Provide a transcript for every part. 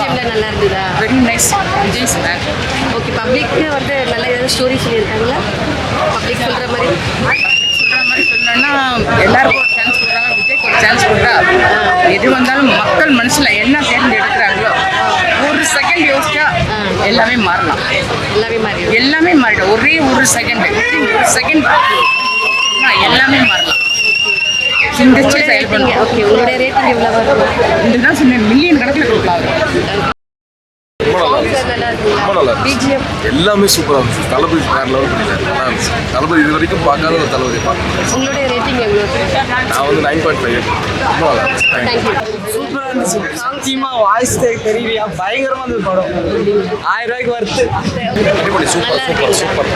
பிஜிஎம்ல நல்லா இருந்ததா? Very nice. Vijay sir. Okay, பப்ளிக்கு வந்து நல்ல ஏதாவது ஸ்டோரி சொல்லியிருக்காங்களா? பப்ளிக் சொல்கிற மாதிரி சொல்லணும்னா எல்லாருக்கும் ஒரு சான்ஸ் கொடுக்குறாங்க, விஜய்க்கு ஒரு சான்ஸ் கொடுத்தா எது வந்தாலும் மக்கள் மனசில் என்ன தேர்ந்தெடுக்கிறாங்களோ ஒரு செகண்ட் யோசிச்சா எல்லாமே மாறலாம். எல்லாமே மாறிடும். ஒரே ஒரு செகண்ட் எல்லாமே மாறலாம். சிந்திச்சு செயல்படுங்க. ஓகே, உங்களுடைய ரேட்டிங் எவ்வளவு இருக்கும்? இதுதான் சொன்னேன், மில்லியன் கணக்கில் கொடுக்கலாம். பிஜிஎம் எல்லாமே சூப்பராக இருந்துச்சு. தளபதி வேற லெவல் பண்ணிட்டாரு. நல்லா இருந்துச்சு. தளபதி இது வரைக்கும் பார்க்காத ஒரு தளபதி பார்க்கணும். உங்களுடைய ரேட்டிங் எவ்வளவு? நான் வந்து 9.5. ரொம்ப நல்லா இருந்துச்சு. தேங்க்யூ. சூப்பராக இருந்துச்சு. சத்தியமா வாய்ஸ் தெரியலையா, பயங்கரமாக இருந்தது படம். 1000 ரூபாய்க்கு வருது. அடிப்படை சூப்பர் சூப்பர் சூப்பர்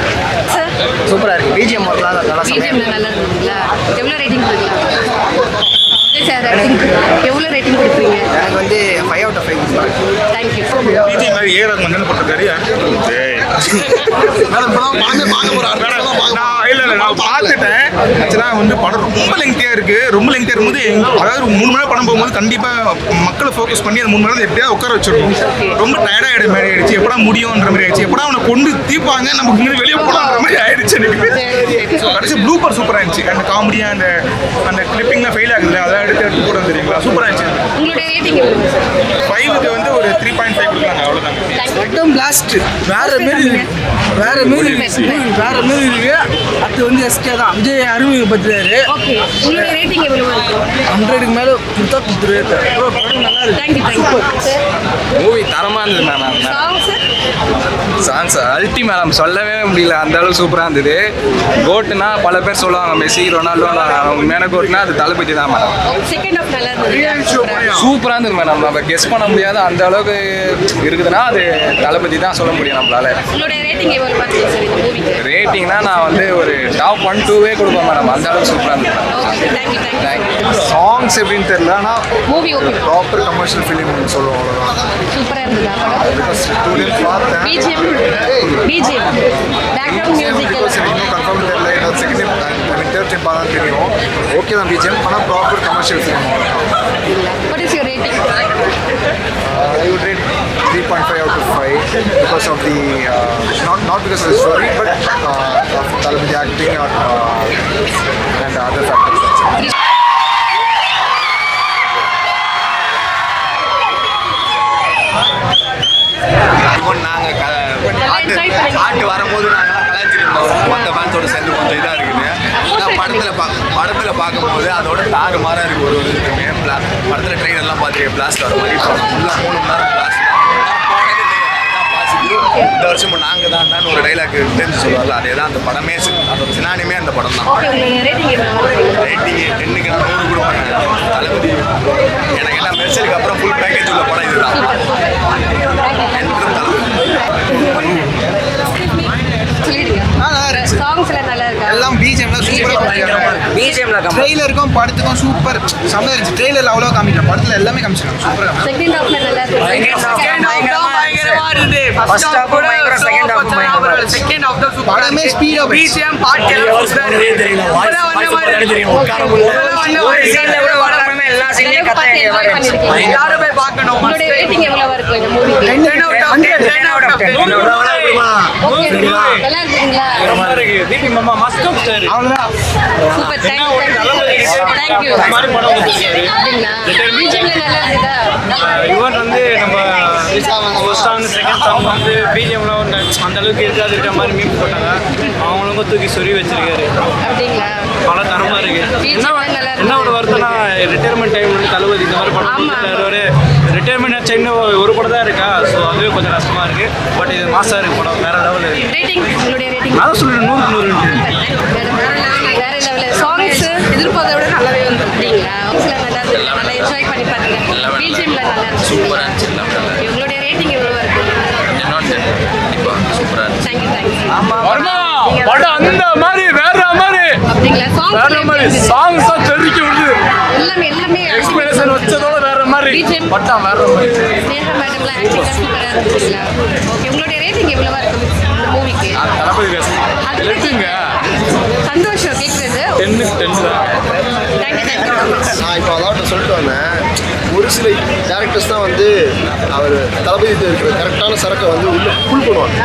சார், சூப்பராக இருக்கு. பிஜிஎம் நல்லா பிஜிஎம்ல நல்லா இருந்ததுங்களா? எவ்வளோ ரேட்டிங் கொடுக்கலாம் சார்? எவ்வளோ ரேட்டிங் கொடுக்குறீங்க? எனக்கு வந்து 5 out of 5 கொடுப்பாங்க. தேங்க்யூ. பிஜிஎம் மாதிரி ஏ ரகுமான் தானே போட்டிருக்காரு. நான் பார்த்துட்டேன். ஆக்சுவலாக வந்து படம் ரொம்ப லெங்க்தியாக இருக்குது. ரொம்ப லெங்க்தியாக இருக்கும்போது அதாவது 3 மணி நேரம் படம் போகும்போது கண்டிப்பாக மக்களை ஃபோக்கஸ் பண்ணி அந்த 3 மணி நேரம் எப்படியாவது உட்கார வச்சிடணும். ரொம்ப டயர்டாக மாதிரி ஆயிடுச்சு. எப்படா முடியும்ன்ற மாதிரி ஆயிடுச்சு. எப்படா அவனை கொண்டு தீர்ப்பாங்க நமக்கு இங்கே வெளியே போகலான்ற மாதிரி ஆயிடுச்சு எனக்கு. ஸோ கடைசி ப்ளூப்பர் சூப்பராக இருந்துச்சு. அந்த காமெடியாக அந்த கிளிப்பிங்லாம் ஃபெயில் ஆகுதுல்ல, அதை எடுத்து போட தெரியுங்களா, சூப்பராக இருந்துச்சு. உங்களுடைய ரேட்டிங் எவ்வளோ? 5க்கு வந்து ஒரு 3.5 கொடுக்கலாங்க, அவ்வளோதாங்க. படம் பிளாஸ்ட் வேற மாரி இருக்கு. வேற மாரி இருக்கு. அது வந்து எஸ்கே தான் விஜய் அறிமுகப்படுத்துறாரு. ஓகே, உங்களுடைய ரேட்டிங் எவ்வளோ இருக்கும்? 100க்கு மேலே கொடுத்தா கொடுத்துருவாரு. படம் நல்லா இருக்கு. தேங்க்யூ. மூவி தரமாக இருந்தது மேம். சாங்ஸ் அல்டி மேடம், சொல்லவே முடியல, அந்த அளவுக்கு சூப்பராக இருந்தது. கோட்டுனா பல பேர் சொல்லுவாங்க மெஸ்ஸி ரொனால்டோ, உண்மையான கோட்னா அது தளபதி தான் மேடம். செகண்ட் ஹாஃப் நல்லா இருந்தது. சூப்பராக இருந்தது மேடம். நம்ம கெஸ் பண்ண முடியாத அந்த அளவுக்கு இருக்குதுன்னா அது தளபதி தான் சொல்ல முடியும் நம்மளால. உங்களுடைய ரேட்டிங் எவ்வளோ பார்த்தீங்க சார் இந்த மூவிக்கு? ரேட்டிங்னா நான் வந்து ஒரு டாப் 1, 2 கொடுப்பேன் மேடம். அந்த அளவுக்கு சூப்பராக இருந்தது. Okay, thank you. சாங்ஸ் எப்படின்னு தெரியல, ஆனால் மூவி ஓகே, ப்ராப்பர் கமர்ஷியல் ஃபிலிம்னு சொல்லுவோம். சூப்பராக இருந்ததா படம்? பிகாஸ் 2 days பார்த்தேன். பிஜிஎம் பேக்ரவுண்ட் மியூசிக் இன்னும் கன்ஃபார்ம் தெரியல. என்னோட செகண்ட் டைம் தேர்ட் டைம் பார்த்தா தெரியும். ஓகே தான் பிஜிஎம், ஆனால் proper commercial film. What is your rating? I would rate 3.5 out of 5 because of the not because of the story, but of Thalapathy acting and other factors. நாங்கள் பாட்டு வரும்போது நாங்கள்லாம் கலாய்ச்சிருந்தோம். மற்ற ஃபேன்ஸோட சேர்ந்து கொஞ்சம் இதாக இருக்குது. ஆனால் படத்தில் பார்க்கும்போது அதோட தாறு மாறாக இருக்குது. ஒரு இதுக்குமே படத்தில் ட்ரெயினர்லாம் பார்த்துருக்கேன், பிளாஸ்ட் வர மாதிரி ஃபுல்லாக 3 மணி நேரம் பிளாஸ்ட். இந்த வருஷம் நாங்கள் தான் ஒரு டைலாக் தெரிஞ்சு சொல்லுவாங்க. அதே தான் அந்த படமே, அதோட சினானிமே அந்த படம் தான். ரேட்டிங் 10க்கு நான் 100 கொடுப்பேன். தளபதி எனக்கு எல்லாம் மெர்சலுக்கு அப்புறம் ஃபுல் பேக்கேஜ் உள்ள படம் இதுதான். எல்லாம் பிஜிஎம்லாம் சூப்பராக பிஜிஎம்ல ட்ரெய்லருக்கும் படத்துக்கும் சூப்பர் செம்மையா இருந்துச்சு. ட்ரெய்லர்ல அவ்வளோ காமிக்கல, படத்துல எல்லாமே காமிச்சிருக்காங்க. சூப்பராக செகண்ட் ஹாஃப்ல நல்லா இருக்கு. பயங்கரமா இருந்தது. ஃபர்ஸ்ட் ஹாஃப் பயங்கர, செகண்ட் ஹாஃப் பயங்கர. செகண்ட் ஹாஃப் தான் சூப்பர். படமே ஸ்பீடா பிஜிஎம் பாட்டு எல்லாம் சூப்பரா தெரியல. வாய்ஸ் சூப்பரா தெரியும். உட்கார முடியல. ஒரு சீன்ல கூட வராம எல்லா சீன்லயும் கத்தாங்க. எல்லாரும் போய் பார்க்கணும். உங்களுடைய ரேட்டிங் எவ்வளவு இருக்கும் இந்த மூவிக்கு? 10 out of 10. 10 out of 10. Okay, நல்லா இருக்குங்களா? தீபி மாமா மஸ்ட் ஸ்டார். அவ்வளவுதான். Super, thank you. அப்படிங்களா? பிஜிஎம்ல நல்லா இருக்குதா? இவன் வந்து நம்ம ஃபர்ஸ்ட் ஆன் செகண்ட் சாங் வந்து பிஜிஎம்ல அந்த அளவுக்கு இருக்காது இருக்கிற மாதிரி மீன் போட்டாங்க. அவங்களுக்கும் தூக்கி சொறி வச்சிருக்காரு. அப்படிங்களா? பல தரமா இருக்கு. என்ன ஒரு வருத்தம்னா ரிட்டையர்மெண்ட் டைம் வந்து தளபதி இந்த மாதிரி படம் கொடுத்துட்டாரு. ஒரு ரிட்டையர்மெண்ட் ஆச்சு, இன்னும் ஒரு படம் தான் இருக்கா. ஸோ அதுவே கொஞ்சம் கஷ்டமா இருக்கு. பட் இது மாசா இருக்கு படம், வேற லெவல் இருக்கு. ரேட்டிங், உங்களுடைய ரேட்டிங்? நான் சொல்றேன் 100க்கு 100. வேற லெவல். சாங்ஸ் எதிர்பார்த்தத விட நல்லாவே வந்து. அப்படிங்களா? சாங்ஸ்ல நல்லா இருக்கு, நல்லா என்ஜாய் பண்ணி பாருங்க. பிஜிஎம்ல நல்லா இருக்கு. சூப்பராக இருந்துச்சு. உங்களுடைய ரேட்டிங் எவ்வளவு இருக்கு? கண்டிப்பாக சூப்பராக இருந்துச்சு. தேங்க்யூ. படம் அந்த மாதிரி வேற மாதிரி அப்படிங்களா? வேற மாதிரி சாங்ஸ் தான் தெரிவிக்க விடுது. எல்லாமே எக்ஸ்பிரஷன் வச்சதோட வேற மாதிரி பிஜிஎம் பட்டம் வேற மாதிரி. ஸ்னேகா மேடம்லாம் ஆக்டிங் சூப்பரா இருந்துச்சுங்களா? ஓகே, உங்களுடைய ரேட்டிங் எவ்வளவா இருக்கும் இந்த மூவிக்கு? தளபதி அது எடுத்துங்க. சந்தோஷம் கேட்குறது. 10 தான். தேங்க்யூ. நான் இப்போ அதாவது சொல்லிட்டு வந்தேன், ஒரு சில டேரக்டர்ஸ் தான் வந்து அவர் தளபதி இருக்கிற கரெக்டான சரக்கை வந்து உள்ள ஃபுல் பண்ணுவாங்க.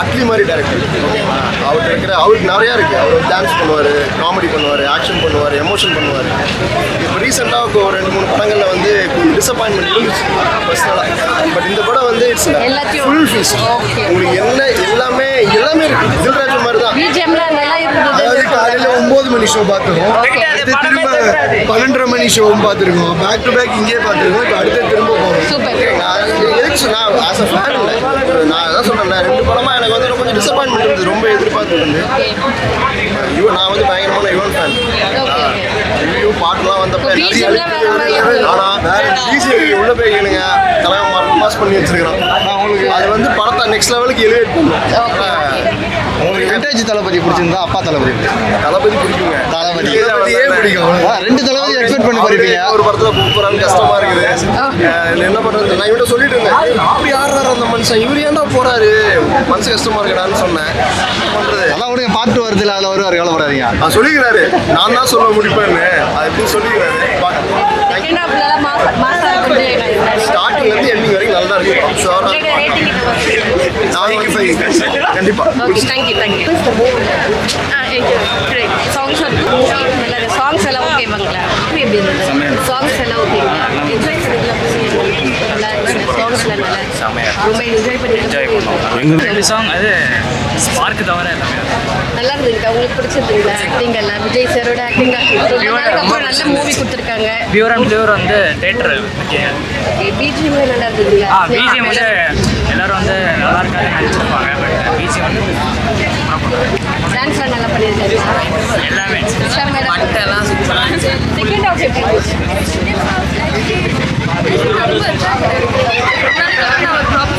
அட்லி மாதிரி டேரக்டர் ஓகேங்களா, அவர்கிட்ட இருக்கிற அவருக்கு நிறையா இருக்குது. அவர் டான்ஸ் பண்ணுவார், காமெடி பண்ணுவார், ஆக்ஷன் பண்ணுவார், எமோஷன் பண்ணுவார். இப்போ ரீசெண்டாக ஒரு 2-3 படங்களில் வந்து டிசப்பாயின்மெண்ட் இருந்துச்சு பர்சனலாக. பட் இந்த படம் வந்து இட்ஸ் ஃபுல் ஃபீஸ்ட். உங்களுக்கு எல்லாமே இருக்குது. தில்ராஜ் மாதிரி தான். பிஜிஎம்லாம் நல்லா இருந்தது. அதாவது காலையில் 9 மணி ஷோ பார்த்துருக்கோம், அடுத்து திரும்ப 12:30 மணி ஷோவும் பார்த்துருக்கோம், பேக் டு பேக் இங்கேயே பார்த்துருக்கோம். இப்போ அடுத்து திரும்ப போகிறோம். சூப்பர். நான் எதுக்கு சொன்னால் ஆஸ் அ ஃபேன் இல்லை, நான் அதான் சொல்கிறேன், 2 படமாக எனக்கு வந்து கொஞ்சம் டிசப்பாயின்மெண்ட் இருந்தது. ரொம்ப எதிர்பார்த்து இருந்து நான் வந்து பயங்கரமான யுவன் ஃபேன். ரிவ்யூ பாட்டுலாம் வந்தப்போ ஆனால் வேற பிஜிஎம் உள்ள போய் கேளுங்க, கலகம் மாஸ் பண்ணி வச்சிருக்கிறோம். அது வந்து படத்தை நெக்ஸ்ட் லெவலுக்கு எலிவேட் பண்ணும். உங்களுக்கு விண்டேஜ் தளபதி பிடிச்சிருந்தா அப்பா தளபதி பிடிக்குங்க. தளபதியே பிடிக்கும். 2 தளபதி எக்ஸ்பெக்ட் பண்ணி போயிருப்பீங்க. ஒரு படத்தில் போகிறான்னு கஷ்டமா இருக்குது. என்ன பண்றது, நான் இவன்ட்ட சொல்லிட்டு இருந்தேன், அப்படி யாராரு அந்த மனுஷன், இவர் ஏன்டா போறாரு, மனசு கஷ்டமா இருக்கடான்னு சொன்னேன். பண்றது அதான் உடனே பாட்டு வருதுல, அதில் வருவார், கவலைப்படாதீங்க. சொல்லிக்கிறாரு, நான் தான் சொல்ல முடிப்பேன்னு. அது எப்படி சொல்லிக்கிறாரு. ஸ்டார்டிங்ல இருந்து எண்டிங் வரைக்கும் நல்லா இருக்கும். கண்டிப்பா. சாங்ஸ் எல்லாம் ஓகேவாங்களா? எப்படி இருந்தது? சாங்ஸ் எல்லாம் ஓகேங்களா? என்ஜாய் பண்ணிக்கலாம். சாங்ஸ்லாம் நல்லா ரொம்ப என்ஜாய் பண்ணிக்கலாம். சாங் அது ஸ்பார்க் தவிர எல்லாமே நல்லா இருந்துங்க. உங்களுக்கு பிடிச்சிருந்தீங்களா? ஆக்டிங் எல்லாம் விஜய் சாரோட ஆக்டிங் அப்புறம் நல்ல மூவி கொடுத்துருக்காங்க. பியூர் அண்ட் பியூர் வந்து தேட்டர் பிஜிஎம் நல்லா இருந்ததுங்களா? பிஜிஎம் வந்து எல்லாரும் வந்து நல்லா இருக்காது நினச்சிருப்பாங்க. பட் பிஜிஎம் வந்து டான்ஸ்லாம் நல்லா பண்ணியிருக்காரு. எல்லாமே செகண்ட் ஹாஃப்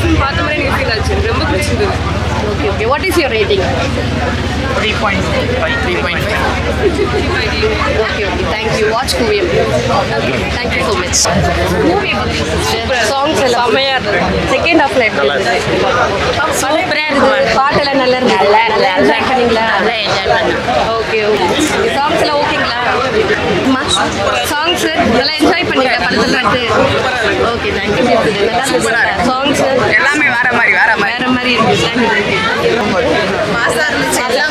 எப்படி பார்த்த மாதிரி எனக்கு ஃபீல் ஆச்சு. ரொம்ப பிடிச்சிருந்தது. Okay. What is your rating? 3.5. Okay. Thank you. Watch movie. Thank you so much. Movie songs எல்லாம் செம்மையாக இருந்தது. செகண்ட் ஹாஃப்ல எப்படி இருந்தது? சூப்பராக இருந்தது. பாட்டெல்லாம் நல்லா இருந்தது. நல்லா என்ஜாய் பண்ணீங்களா? நல்லா என்ஜாய் பண்ணேன். ஓகே. சாங்ஸ் எல்லாம் ஓகேங்களா? சாங்ஸ் நல்லா என்ஜாய் பண்ணீங்களா படத்தில் பார்த்து? ஓகே. தேங்க்யூ. நல்லா இருந்தது. சாங்ஸ் எல்லாமே வேற மாதிரி இருக்கு.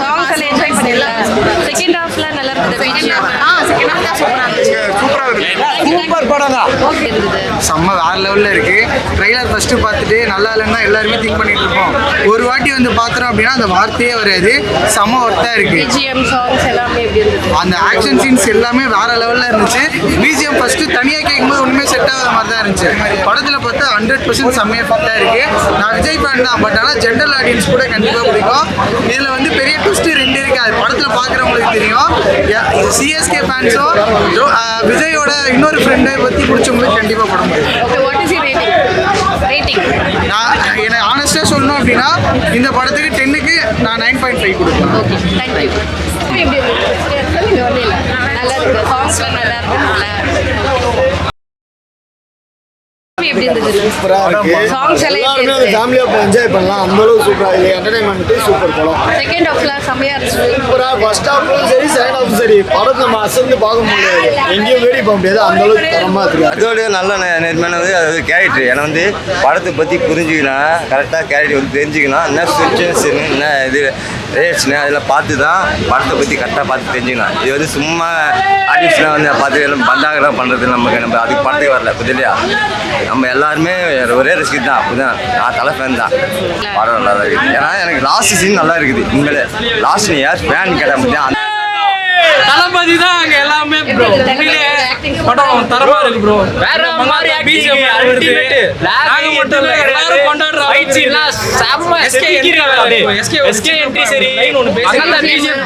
சாங்ஸ் எல்லாம் என்ஜாய் பண்ணிடலாம். செகண்ட் ஹாஃப்ல நல்லா இருந்தது. செகண்ட் ஹாஃப் சூப்பர் படம் தான். ஓகே இருந்தது. செம்ம வேற லெவலில் இருக்குது. ட்ரெய்லர் ஃபஸ்ட்டு பார்த்துட்டு நல்லா இல்லைன்னா எல்லாருமே திங்க் பண்ணிட்டு இருப்போம். ஒரு வாட்டி வந்து பார்த்துறோம் அப்படின்னா அந்த வார்த்தையே வராது. செம்ம ஒர்த்தாக இருக்குது. பிஜிஎம் சாங்ஸ் எல்லாமே எப்படி இருந்தது? அந்த ஆக்ஷன் சீன்ஸ் எல்லாமே வேற லெவலில் இருந்துச்சு. பிஜிஎம் ஃபஸ்ட்டு தனியாக கேட்கும்போது ஒன்றுமே செட் ஆகாத மாதிரி தான் இருந்துச்சு. படத்தில் பார்த்தா 100% செம்மையாக ஃபிட்டாக இருக்குது. நான் விஜய் ஃபேன் தான், பட் ஆனால் ஜென்ரல் ஆடியன்ஸ் கூட கண்டிப்பாக பிடிக்கும். இதில் வந்து பெரிய ட்விஸ்ட்டு 2 இருக்குது. அது படத்தில் பார்க்குறவங்களுக்கு தெரியும். சிஎஸ்கே ஃபேன்ஸும் விஜயோட இன்னொரு ஃப்ரெண்டை பற்றி பிடிச்சவங்களுக்கு கண்டிப்பாக படம் முடியும். Okay. What is your rating? நான் எனக்கு ஆனஸ்டாக சொல்லணும் அப்படின்னா இந்த படத்துக்கு 10க்கு நான் 9.5 கொடுப்பேன். ஓகே. தேங்க்யூ. எப்படி இருந்தது? சொல்லுங்க. வரல நல்லா இருக்கு. சாங்ஸ்லாம் நல்லா இருக்குங்களா? எப்படி இருந்தது? சாங்ஸ் எல்லாம் ஃபேமிலியா போய் என்ஜாய் பண்ணலாம். அந்த அளவுக்கு சூப்பரா இருக்கு. என்டர்டைன்மெண்ட் சூப்பர் படம். செகண்ட் ஹாஃப்ல செம்மையா இருந்துச்சு. சூப்பரா ஃபர்ஸ்ட் ஹாஃப்லும் சரி செகண்ட் ஹாஃப் சரி படத்தை நம்ம அசந்து பார்க்க முடியாது, எங்கேயும் வேடி போக முடியாது. அந்த அளவுக்கு தரமா இருக்கு. அதோட நல்ல நேர்மையானது அது கேரக்டர். ஏன்னா வந்து படத்தை பற்றி புரிஞ்சுக்கணும், கரெக்டாக கேரக்டர் வந்து தெரிஞ்சுக்கணும். என்ன சுச்சுவேஷன், என்ன இது ரேட்ஸ்னு அதெல்லாம் பார்த்து தான் படத்தை பற்றி கரெக்டாக பார்த்து தெரிஞ்சுக்கணும். இது வந்து சும்மா ஆடியன்ஸ்லாம் வந்து பார்த்து எல்லாம் பந்தாகலாம் பண்ணுறது நம்ம அதுக்கு படத்துக்கு வரல. புரியலையா? நம்ம எல்லாருமே ஒரே ரசிகர் தான். அப்படிதான் நான் தலை ஃபேன் தான். படம் நல்லா தான் இருக்குது. ஏன்னா எனக்கு லாஸ்ட் சீன் நல்லா இருக்குது. உண்மையிலே லாஸ்ட் நீ யார் ஃபேன் கேட்ட முடியாது. தளபதி தான் அங்க எல்லாமே ப்ரோ. படம் தரமா இருக்கு ப்ரோ. வேற மாதிரி பிஜிஎம் அல்டிமேட். நாங்க மட்டும் இல்ல எல்லாரும் கொண்டாடுறோம். ஃபைட்ஸ்லாம் செம்ம எஸ்கே என்ட்ரி சரி. அங்க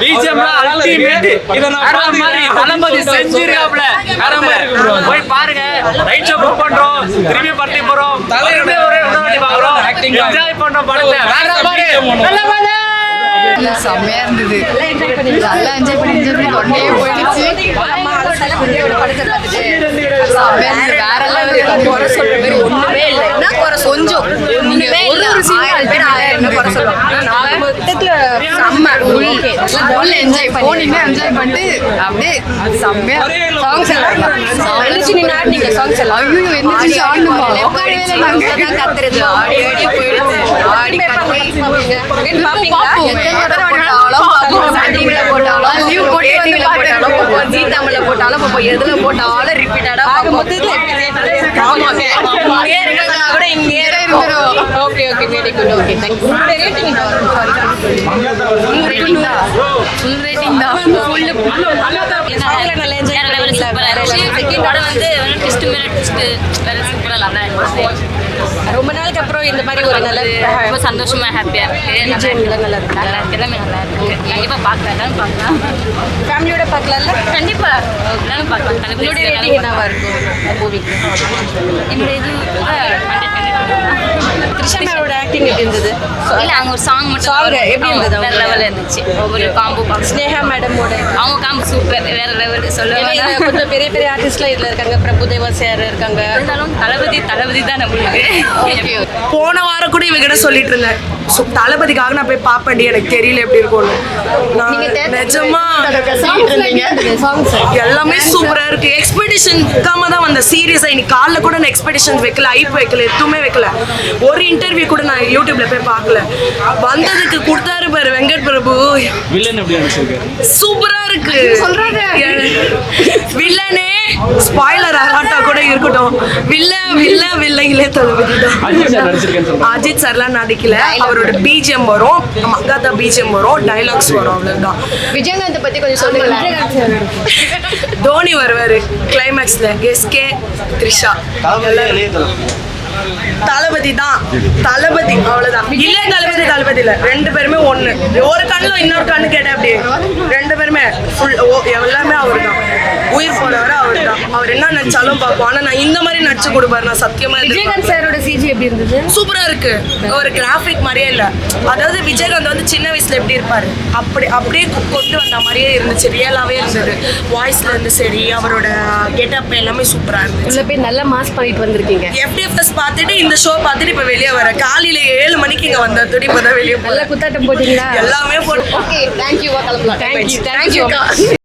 பிஜிஎம்லாம் அல்டிமேட். இத நான் வேற மாதிரி தளபதி செஞ்சிருக்காப்ல. வேற மாதிரி இருக்கு ப்ரோ. போய் பாருங்க. ரைட் ஷோ புக் பண்றோம். திரும்பி பார்ட்டி போறோம். தலைவரே ஒரே வாட்டி பாக்குறோம். என்ஜாய் பண்றோம் படத்தை. வேற மாதிரி நல்ல மாதிரி செம்மையா இருந்தது. நல்லா என்ஜாய் பண்ணீங்களா? நல்லா என்ஜாய் பண்ணி ஒன்னே போயிடுச்சு. படத்தை பார்த்துட்டு வேற லெவல். குறை சொல்ற மாதிரி ஒண்ணுமே இல்லை. என்ன குறை கொஞ்சம் நீங்க ஒரு சீன் 1000 பேர் 1000 குறை சொல்லுவாங்க. மொத்தத்துல செம்ம. ஃபுல் என்ஜாய் போனீங்க என்ஜாய் பண்ணிட்டு அப்படியே செம்மையா சாங்ஸ் எல்லாம் எழுச்சி நின்று ஆடினீங்க சாங்ஸ் எல்லாம் ஐயோ எந்திரிச்சு ஆடணுமா உட்காரவே கத்துறது ஆடி ஆடி போயிடுது ஆடி போட்டாலும் லீவ் போட்டாலும் ஜீ தமிழ்ல போட்டாலும் பார்ப்போம் எதுல போட்டாலும் ரிப்பீட்டடா கூட இங்கே இருந்துரும் okay okay very good okay thanks rating full rating தான் ஃபுல் நல்லா என்ஜாய் செகண்டோட வந்து ட்விஸ்ட் மேல ட்விஸ்ட் வேற சூப்பரா நல்லா இருந்துச்சு. ரொம்ப நாளுக்கு அப்புறம் இந்த மாதிரி ஒரு நல்ல ரொம்ப சந்தோஷமா ஹாப்பியா இருக்கு. நல்லா இருக்கு எல்லாமே நல்லா இருக்கு. கண்டிப்பா பார்க்கலாம் எல்லாரும் பார்க்கலாம். ஃபேமிலியோட பார்க்கலாம்ல கண்டிப்பா எல்லாரும் பார்க்கலாம். உங்களுடைய ரேட்டிங் என்னவா இருக்கும் மூவிக்கு என்னோட இது த்ரிஷா மேமோட ஆக்டிங் எப்படி இருந்தது இல்ல அவங்க ஒரு சாங் மட்டும் Song எப்படி இருந்தது வேற லெவல்ல இருந்துச்சு. ஒரு காம்போ பாக்ஸ் ஸ்னேகா மேடமோட அவங்க காம்போ சூப்பர் வேற லெவல் சொல்லுவாங்க. கொஞ்சம் பெரிய பெரிய ஆர்டிஸ்ட்லாம் இதுல இருக்காங்க பிரபுதேவா சார் இருக்காங்க இருந்தாலும் தளபதி தான் நம்மளுக்கு. ஓகே போன வாரம் கூட இவகிட்ட சொல்லிட்டு இருந்தேன் தளபதிக்காக நான் போய் பாப்பேன்டி எனக்கு தெரியல எப்படி இருக்கும்னு. நான் நிஜமா எல்லாமே சூப்பரா இருக்கு. எக்ஸ்பெக்டேஷனுக்காம தான் வந்த சீரியஸா இன்னைக்கு காலைல கூட நான் எக்ஸ்பெக்டேஷன் வைக்கல ஐப் வைக்கல எதுவுமே வைக்கல. ஒரு இன்டர்வியூ கூட நான் யூடியூப்ல போய் பார்க்கல. வந்ததுக்கு கொடுத்தாரு பாரு வெங்கட் பிரபு சூப்பரா இருக்கு சொல்றாங்க. வில்லனே ஸ்பாயிலர் அலாட்டா கூட இருக்கட்டும் வில்லைங்களே தளபதி தான். அஜித் சார்லாம் நடிக்கல. அவரோட பிஜிஎம் வரும் மகாதா பிஜிஎம் வரும் டைலாக்ஸ் வரும் அவ்வளவுதான். விஜயகாந்த் பத்தி கொஞ்சம் சொல்லுங்க. தோனி வருவாரு கிளைமேக்ஸ்ல எஸ்கே த்ரிஷா தளபதி தான் தளபதி அவ்வளவுதான். இல்ல தளபதி இல்ல ரெண்டு பேருமே ஒண்ணு. ஒரு கண்ணுல இன்னொரு கண்ணு கேட்டேன் அப்படியே ரெண்டு பேருமே ஃபுல் எல்லாமே அவர் தான். உயிர் போனவர் அவர் தான். அவர் என்ன நடிச்சாலும் பார்ப்போம். ஆனா நான் இந்த மாதிரி நடிச்சு கொடுப்பாரு நான் சத்தியமா. விஜயகாந்த் சாரோட சிஜி எப்படி இருந்தது சூப்பரா இருக்கு. ஒரு கிராஃபிக் மாதிரியே இல்ல. அதாவது விஜயகாந்த் வந்து சின்ன வயசுல எப்படி இருப்பாரு அப்படியே கொண்டு வந்த மாதிரியே இருந்துச்சு. ரியலாவே இருந்தது. வாய்ஸ்ல இருந்து சரி அவரோட கெட்டப் எல்லாமே சூப்பரா இருந்துச்சு. உள்ள போய் நல்லா மாஸ் பண்ணிட்டு வந்திருக்கீங்க. FDFS பார்த்துட்டு இந்த ஷோ பார்த்துட்டு இப்ப வெளியே வர காலையில 7 மணிக்கு இங்க வந்த துடி இப்பதான் வெளியே நல்லா குத்தாட்டம் போட்டீங்களா எல்லாமே போட்டு ஓகே தேங்க்யூ தேங்க்யூ